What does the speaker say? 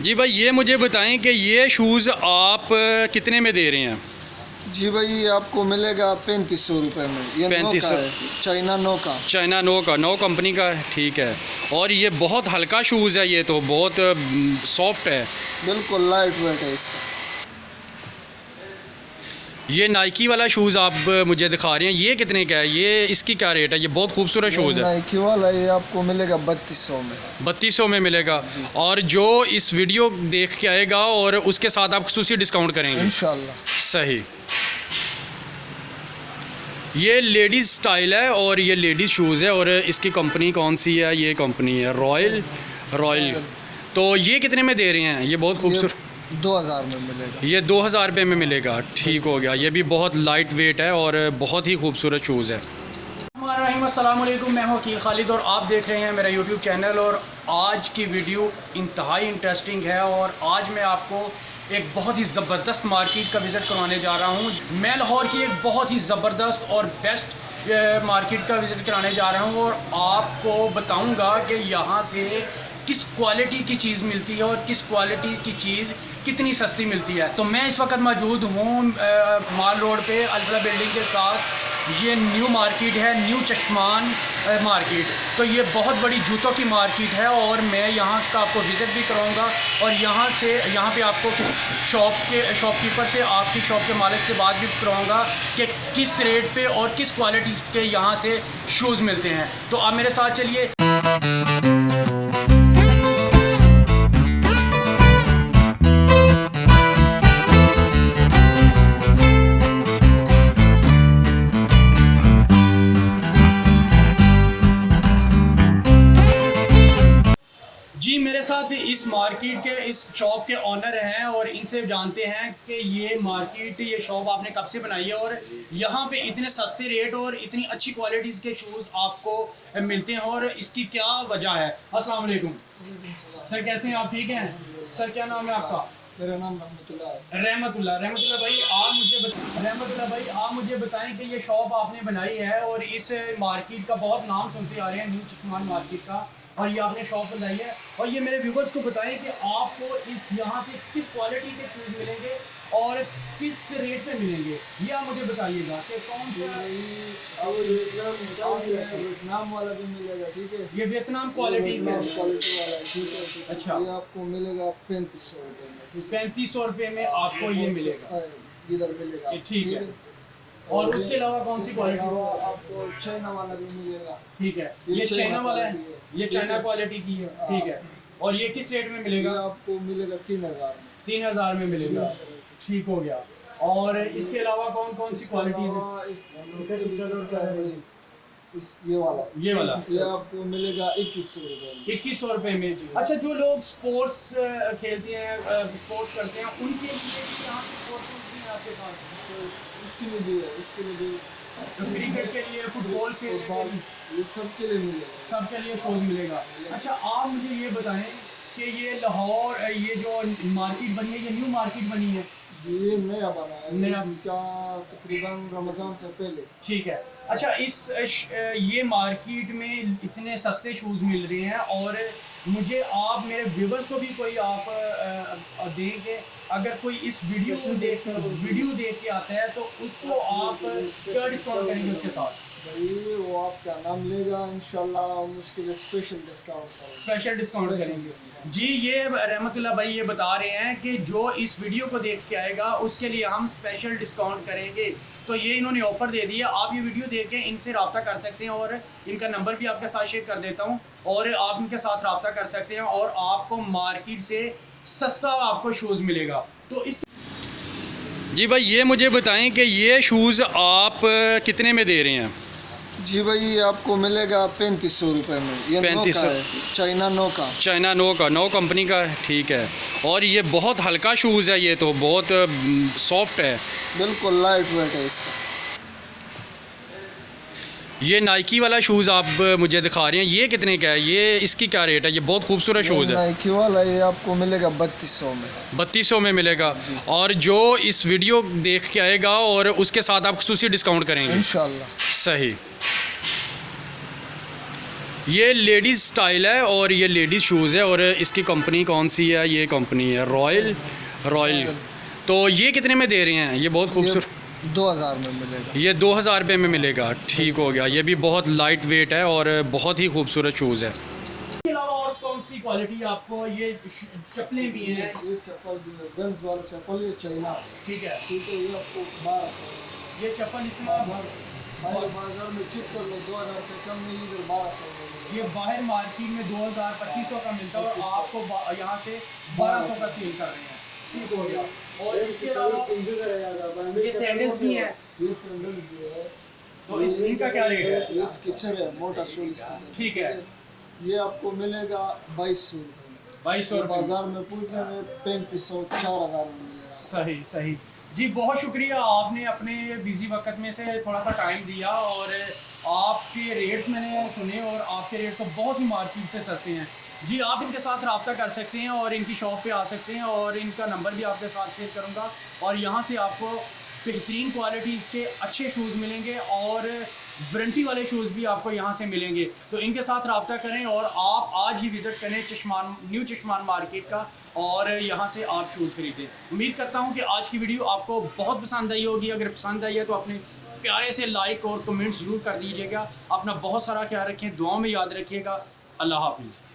जी भाई, ये मुझे बताएं कि ये शूज़ आप कितने में दे रहे हैं? जी भाई, ये आपको मिलेगा 3500 रुपये में। ये नो का 3500 है, चाइना नो का। चाइना नो का, नो कंपनी का है, ठीक है। और ये बहुत हल्का शूज़ है, ये तो बहुत सॉफ्ट है। बिल्कुल लाइट वेट है इसका। ये नाइकी वाला शूज़ आप मुझे दिखा रहे हैं, ये कितने का है? ये इसकी क्या रेट है? ये बहुत खूबसूरत शूज़ है। नाइकी वाला ये आपको मिलेगा 3200 में। 3200 में मिलेगा। और जो इस वीडियो देख के आएगा और उसके साथ आप खुसूसी डिस्काउंट करेंगे इंशाल्लाह। सही। ये लेडीज़ स्टाइल है और ये लेडीज़ शूज़ है। और इसकी कंपनी कौन सी है? ये कंपनी है रॉयल। तो ये कितने में दे रहे हैं? ये बहुत खूबसूरत 2000 में मिलेगा। ये 2000 रुपये में मिलेगा, ठीक हो गया। ये भी बहुत लाइट वेट है और बहुत ही खूबसूरत शूज़ है। अस्सलाम वालेकुम, मैं हूं वकील खालिद और आप देख रहे हैं मेरा यूट्यूब चैनल। और आज की वीडियो इंतहाई इंटरेस्टिंग है और आज मैं आपको एक बहुत ही ज़बरदस्त मार्केट का विज़िट करवाने जा रहा हूं। मैं लाहौर की एक बहुत ही ज़बरदस्त और बेस्ट मार्केट का विज़िट कराने जा रहा हूं और आपको बताऊंगा कि यहाँ से किस क्वालिटी की चीज़ मिलती है और किस क्वालिटी की चीज़ कितनी सस्ती मिलती है। तो मैं इस वक्त मौजूद हूँ माल रोड पे अल्फला बिल्डिंग के साथ। ये न्यू मार्केट है, न्यू चश्मान मार्केट। तो ये बहुत बड़ी जूतों की मार्केट है और मैं यहाँ का आपको विज़िट भी कराऊँगा और यहाँ पे आपको शॉपकीपर से, आपकी शॉप के मालिक से बात भी कराऊँगा कि किस रेट पे और किस क्वालिटी के यहाँ से शूज़ मिलते हैं। तो आप मेरे साथ चलिए। जी, मेरे साथ इस मार्केट के, इस शॉप के ऑनर हैं और इनसे जानते हैं कि ये मार्केट, ये शॉप आपने कब से बनाई है और यहाँ पे इतने सस्ते रेट और इतनी अच्छी क्वालिटीज़ के शूज़ आपको मिलते हैं और इसकी क्या वजह है। अस्सलाम वालेकुम सर, कैसे हैं आप? ठीक हैं सर। क्या नाम है आपका? मेरा नाम रहमतुल्लाह है। रहमतुल्लाह भाई, आप मुझे बताएं कि ये शॉप आपने बनाई है और इस मार्केट का बहुत नाम सुनते आ रहे हैं, न्यू चश्मान मार्केट का, और ये आपने शॉप बनाई है। और ये मेरे व्यूवर्स को बताएं कि आपको इस यहाँ से किस क्वालिटी के शूज़ मिलेंगे और किस रेट पे मिलेंगे, ये आप मुझे बताइएगा कि कौन सा। वियतनाम वाला भी मिलेगा, ठीक है। ये वियतनाम क्वालिटी का क्वालिटी वाला है, ठीक है। अच्छा। ये आपको मिलेगा 3500 रुपये में, ठीक है। 3500 रुपये में आपको ये मिलेगा, इधर मिलेगा, ठीक है। और उसके अलावा कौन सी क्वालिटी? आपको चाइना वाला भी मिलेगा, ठीक है। ये चाइना वाला है, ये चाइना क्वालिटी की है, ठीक है। और ये किस रेट में मिलेगा? आपको मिलेगा 3000 में। 3000 में मिलेगा, ठीक हो गया। और इसके अलावा कौन कौन सी क्वालिटीज है? ये वाला ये आपको मिलेगा 2100 रुपये में। 2100 रुपये में। अच्छा, जो लोग स्पोर्ट्स खेलते हैं, स्पोर्ट्स करते हैं, उनके लिए भी यहाँ पे स्पोर्ट्स भी हैं आपके पास? उसके लिए भी है, उसके लिए भी। क्रिकेट के लिए, फुटबॉल के लिए, ये सबके लिए मिलेगा, सबके लिए शूज़ मिलेगा। अच्छा, आप मुझे ये बताएं कि ये लाहौर, ये जो मार्केट बनी है, ये न्यू मार्केट बनी है? ये नया बना है, नया, इसका तकरीबन रमज़ान से पहले। ठीक है। अच्छा, ये मार्केट में इतने सस्ते शूज़ मिल रहे हैं और मुझे आप, मेरे व्यूवर्स को भी कोई आप दें कि अगर कोई इस वीडियो देख के आता है तो उसको आप क्या डिस्काउंट करेंगे उसके साथ? भाई वो आपका नाम लेगा, इंशाल्लाह हम उसके लिए स्पेशल डिस्काउंट करेंगे। जी, ये रहमतुल्लाह भाई ये बता रहे हैं कि जो इस वीडियो को देख के आएगा उसके लिए हम स्पेशल डिस्काउंट करेंगे। तो ये इन्होंने ऑफ़र दे दिया। आप ये वीडियो देख के इनसे रब्ता कर सकते हैं और इनका नंबर भी आपके साथ शेयर कर देता हूँ और आप इनके साथ रब्ता कर सकते हैं और आपको मार्केट से सस्ता आपको शूज़ मिलेगा। तो इस जी भाई, ये मुझे बताएं कि ये शूज़ आप कितने में दे रहे हैं? जी भाई, ये आपको मिलेगा 3500 रुपये में। ये 3500, चाइना नो का, नो कंपनी का है, ठीक है। और ये बहुत हल्का शूज़ है, ये तो बहुत सॉफ्ट है। बिल्कुल लाइट वेट है इसका। ये नाइकी वाला शूज़ आप मुझे दिखा रहे हैं, ये कितने का है? ये इसकी क्या रेट है? ये बहुत खूबसूरत शूज़ है। नाइकी वाला ये आपको मिलेगा 3200 में। 3200 में मिलेगा। और जो इस वीडियो देख के आएगा और उसके साथ आप खुसूसी डिस्काउंट करेंगे इंशाल्लाह। सही। ये लेडीज़ स्टाइल है और ये लेडीज़ शूज़ है और इसकी कंपनी कौन सी है? ये कंपनी है रॉयल। तो ये कितने में दे रहे हैं? ये बहुत खूबसूरत 2000 में मिलेगा। ये 2000 रुपये में मिलेगा। ठीक हो गया। ये भी बहुत लाइट वेट है और बहुत ही खूबसूरत शूज़ है। इसके अलावा और कौन सी क्वालिटी आपको? ये चप्पलें भी हैं। ये चप्पल भी है, बेंज वाला चप्पल, ये चाइना। ठीक है। ये आपको 1200। ये चप्पल इसमें बाजार में चेक कर लो, 2000 से कम नहीं, इधर 1200। ये बाहर मार्केट में 2000 2500 का मिलता है और आपको यहाँ से 1200 का सेल कर रहे हैं। ठीक हो गया। और इसके अलावा ये सैंडल्स भी हैं। ये सैंडल्स भी है। तो इनका क्या रेट है? ये स्केचर है, मोटा सोल। ठीक है। ये आपको मिलेगा 2200 रुपये। 2200 बाजार में पूछने में 3500 4000 में मिलेगा। सही जी, बहुत शुक्रिया। आपने अपने बिजी वक्त में से थोड़ा सा टाइम दिया और आपके रेट्स मैंने सुने और आपके रेट तो बहुत ही मार्केट से सस्ते हैं। जी, आप इनके साथ रब्ता कर सकते हैं और इनकी शॉप पे आ सकते हैं और इनका नंबर भी आपके साथ शेयर करूँगा और यहाँ से आपको बेहतरीन क्वालिटी के अच्छे शूज़ मिलेंगे और वारंटी वाले शूज़ भी आपको यहाँ से मिलेंगे। तो इनके साथ रब्ता करें और आप आज ही विज़िट करें न्यू चश्मान मार्केट का और यहाँ से आप शूज़ खरीदें। उम्मीद करता हूँ कि आज की वीडियो आपको बहुत पसंद आई होगी। अगर पसंद आई है तो अपने प्यारे से लाइक और कमेंट ज़रूर कर दीजिएगा। अपना बहुत सारा ख्याल रखें, दुआओं में याद रखिएगा। अल्लाह हाफिज़।